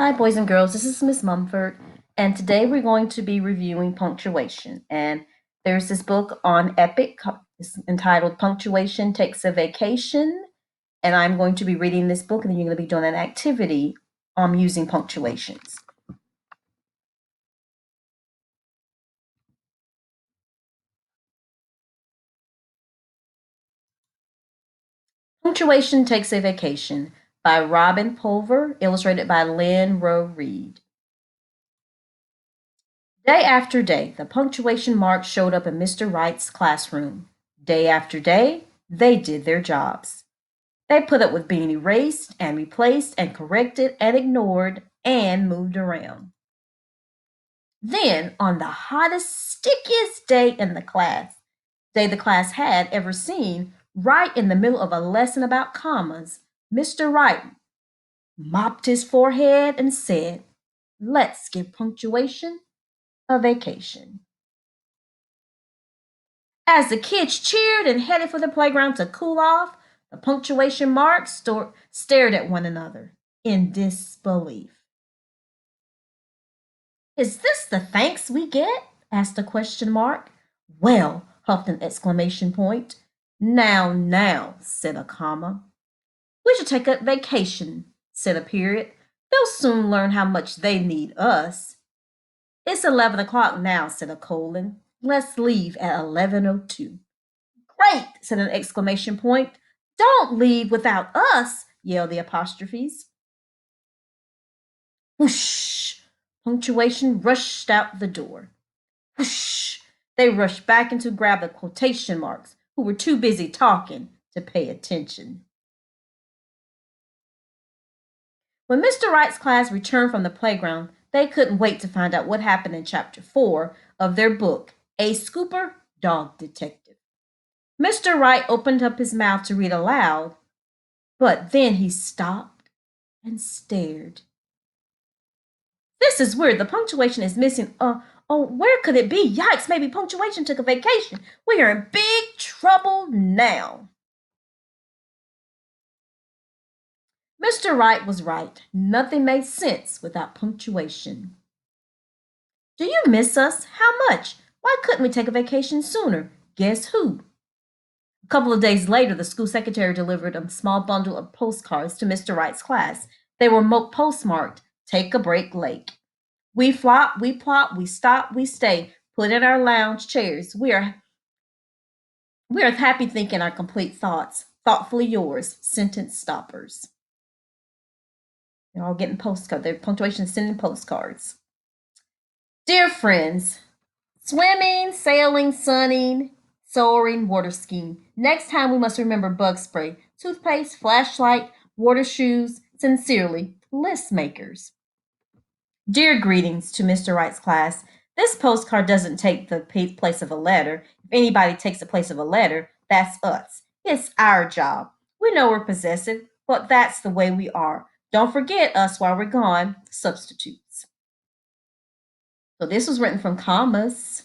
Hi, boys and girls. This is Miss Mumford, and today we're going to be reviewing punctuation. And there's this book on Epic it's entitled Punctuation Takes a Vacation. And I'm going to be reading this book, and then you're going to be doing an activity on using punctuations. Punctuation Takes a Vacation by Robin Pulver, illustrated by Lynn Rowe Reed. Day after day, the punctuation marks showed up in Mr. Wright's classroom. Day after day, they did their jobs. They put up with being erased and replaced and corrected and ignored and moved around. Then, on the hottest, stickiest day the class had ever seen, right in the middle of a lesson about commas, Mr. Wright mopped his forehead and said, "Let's give punctuation a vacation." As the kids cheered and headed for the playground to cool off, the punctuation marks stared at one another in disbelief. "Is this the thanks we get?" asked a question mark. "Well," huffed an exclamation point. Now, said a comma. "We should take a vacation," said a period. "They'll soon learn how much they need us." "It's 11 o'clock now," said a colon. "Let's leave at 11:02." "Great," said an exclamation point. "Don't leave without us," yelled the apostrophes. Whoosh! Punctuation rushed out the door. Whoosh! They rushed back in to grab the quotation marks, who were too busy talking to pay attention. When Mr. Wright's class returned from the playground, they couldn't wait to find out what happened in chapter 4 of their book, A Scooper Dog Detective. Mr. Wright opened up his mouth to read aloud, but then he stopped and stared. "This is weird. The punctuation is missing. Where could it be? Yikes, maybe punctuation took a vacation. We are in big trouble now." Mr. Wright was right. Nothing made sense without punctuation. "Do you miss us? How much? Why couldn't we take a vacation sooner? Guess who?" A couple of days later, the school secretary delivered a small bundle of postcards to Mr. Wright's class. They were postmarked, "Take a break, Lake." "We flop, we plop, we stop, we stay, put in our lounge chairs. We are happy thinking our complete thoughts. Thoughtfully yours, sentence stoppers." They're all getting postcards. Their punctuation is sending postcards. Dear friends, swimming, sailing, sunning, soaring, water skiing. Next time we must remember bug spray, toothpaste, flashlight, water shoes. Sincerely, list makers. Dear greetings to Mr. Wright's class. This postcard doesn't take the place of a letter. If anybody takes the place of a letter, that's us. It's our job. We know we're possessive, but that's the way we are. Don't forget us while we're gone. Substitutes. So this was written from commas.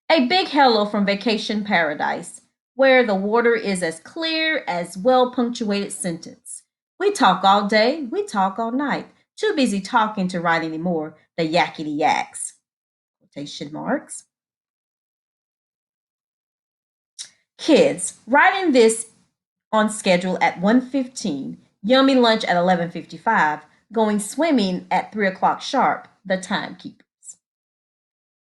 A big hello from Vacation Paradise, where the water is as clear as well-punctuated sentence. We talk all day, we talk all night. Too busy talking to write anymore, the yakety yaks. Quotation marks. Kids, writing this on schedule at 1:15, yummy lunch at 11:55, going swimming at 3 o'clock sharp, the timekeepers.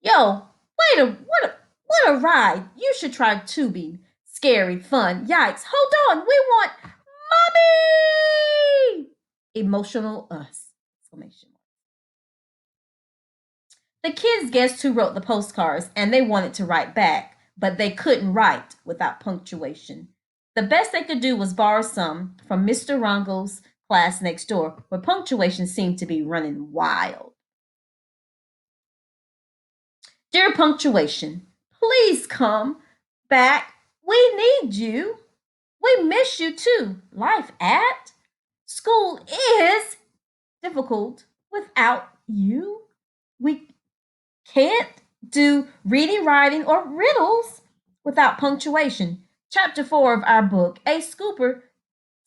Yo, wait a what a ride. You should try tubing. Scary, fun. Yikes. Hold on. We want mommy. Emotional us. Exclamation. The kids guessed who wrote the postcards and they wanted to write back, but they couldn't write without punctuation. The best they could do was borrow some from Mr. Rongo's class next door, where punctuation seemed to be running wild. Dear punctuation, please come back. We need you. We miss you too. Life at school is difficult without you. We can't do reading, writing, or riddles without punctuation. Chapter 4 of our book, A Scooper,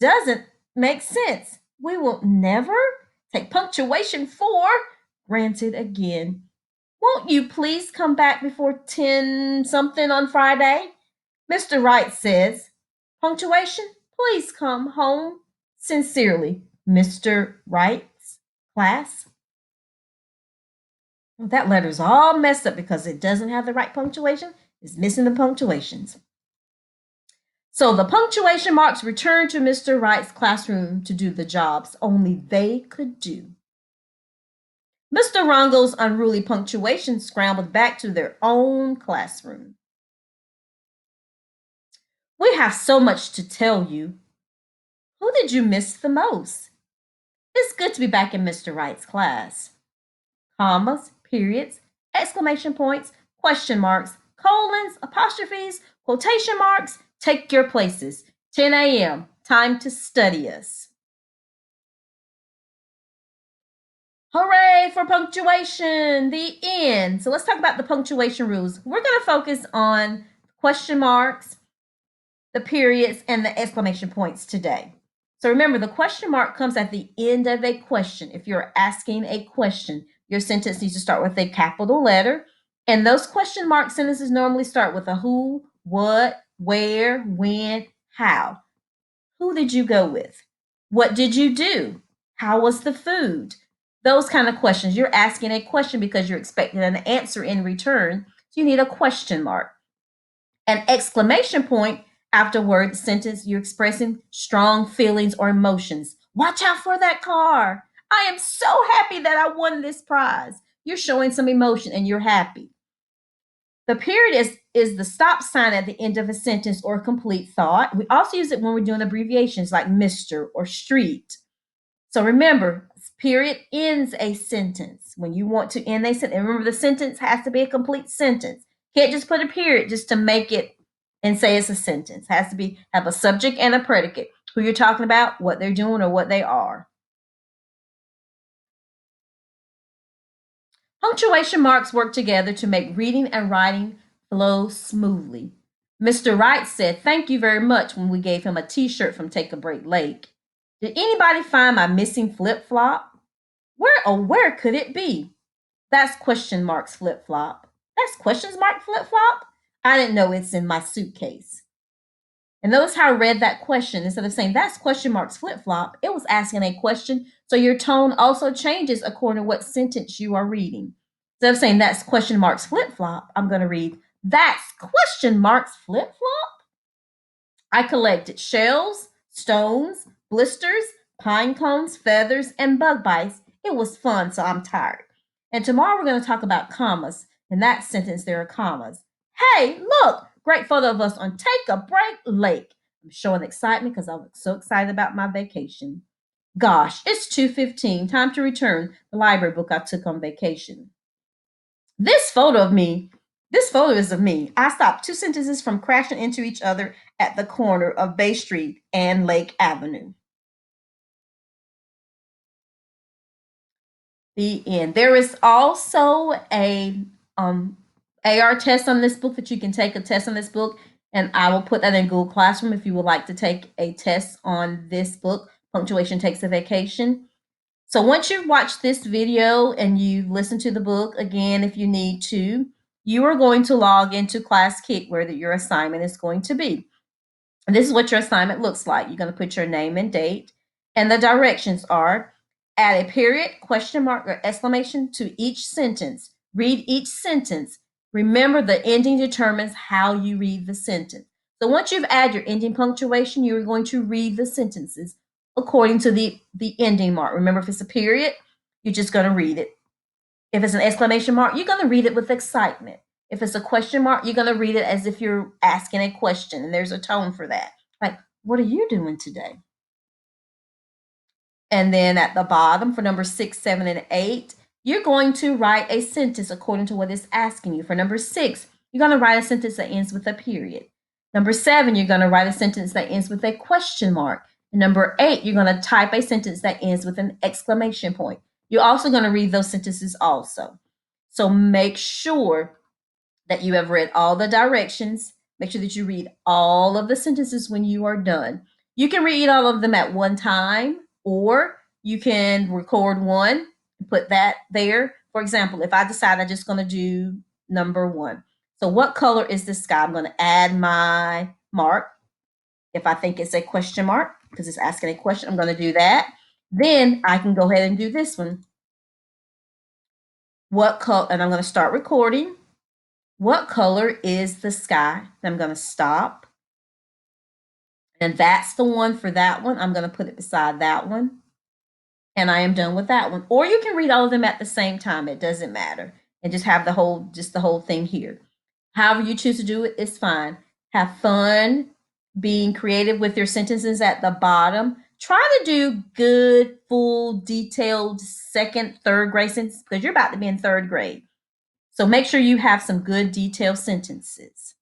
doesn't make sense. We will never Take punctuation 4. Granted again. Won't you please come back before 10 something on Friday? Mr. Wright says, punctuation, please come home. Sincerely, Mr. Wright's class. Well, that letter's all messed up because it doesn't have the right punctuation. It's missing the punctuations. So the punctuation marks returned to Mr. Wright's classroom to do the jobs only they could do. Mr. Rongo's unruly punctuation scrambled back to their own classroom. We have so much to tell you. Who did you miss the most? It's good to be back in Mr. Wright's class. Commas, periods, exclamation points, question marks, colons, apostrophes, quotation marks, take your places. 10 a.m., time to study us. Hooray for punctuation, the end. So let's talk about the punctuation rules. We're going to focus on question marks, the periods, and the exclamation points today. So remember, the question mark comes at the end of a question. If you're asking a question, your sentence needs to start with a capital letter. And those question mark sentences normally start with a who, what, where, when, how. Who did you go with? What did you do? How was the food? Those kind of questions. You're asking a question because you're expecting an answer in return. So you need a question mark. An exclamation point after word sentence, you're expressing strong feelings or emotions. Watch out for that car. I am so happy that I won this prize. You're showing some emotion and you're happy. The period is the stop sign at the end of a sentence or complete thought. We also use it when we're doing abbreviations like Mr. or street. So remember, period ends a sentence. When you want to end a sentence, and remember the sentence has to be a complete sentence. Can't just put a period just to make it and say it's a sentence. It has to be have a subject and a predicate. Who you're talking about, what they're doing, or what they are. Punctuation marks work together to make reading and writing flow smoothly. Mr. Wright said thank you very much when we gave him a t-shirt from Take a Break Lake. Did anybody find my missing flip-flop? Where could it be? That's question marks flip-flop. That's questions mark flip-flop? I didn't know it's in my suitcase. And notice how I read that question. Instead of saying that's question marks flip-flop, it was asking a question. So your tone also changes according to what sentence you are reading. Instead of saying that's question marks flip-flop, I'm going to read that's question marks flip-flop. I collected shells, stones, blisters, pine cones, feathers, and bug bites. It was fun, so I'm tired. And tomorrow we're going to talk about commas. In that sentence, there are commas. Hey, look, great photo of us on Take a Break Lake. I'm showing excitement because I'm so excited about my vacation. Gosh, it's 2:15. Time to return the library book I took on vacation. This photo is of me. I stopped 2 sentences from crashing into each other at the corner of Bay Street and Lake Avenue. The end. There is also a AR test on this book that you can take a test on this book, and I will put that in Google Classroom if you would like to take a test on this book, Punctuation Takes a Vacation. So once you've watched this video and you've listened to the book again, if you need to, you are going to log into Class Kick where your assignment is going to be. And this is what your assignment looks like. You're going to put your name and date, and the directions are add a period, question mark, or exclamation to each sentence. Read each sentence. Remember, the ending determines how you read the sentence. So once you've added your ending punctuation, you're going to read the sentences according to the ending mark. Remember, if it's a period, you're just going to read it. If it's an exclamation mark, you're going to read it with excitement. If it's a question mark, you're going to read it as if you're asking a question, and there's a tone for that. Like, what are you doing today? And then at the bottom for number 6, 7, and 8, you're going to write a sentence according to what it's asking you. For number 6, you're going to write a sentence that ends with a period. Number 7, you're going to write a sentence that ends with a question mark. And number 8, you're going to type a sentence that ends with an exclamation point. You're also going to read those sentences also. So make sure that you have read all the directions. Make sure that you read all of the sentences when you are done. You can read all of them at one time, or you can record one and put that there. For example, if I decide I'm just going to do number 1. So what color is the sky? I'm going to add my mark. If I think it's a question mark, because it's asking a question, I'm going to do that. Then I can go ahead and do this one. What color? And I'm going to start recording. What color is the sky? I'm going to stop. And that's the one for that one. I'm going to put it beside that one. And I am done with that one. Or you can read all of them at the same time. It doesn't matter. And just have the whole thing here. However you choose to do it is fine. Have fun being creative with your sentences at the bottom. Try to do good, full, detailed second, third grade sentences because you're about to be in third grade. So make sure you have some good detailed sentences.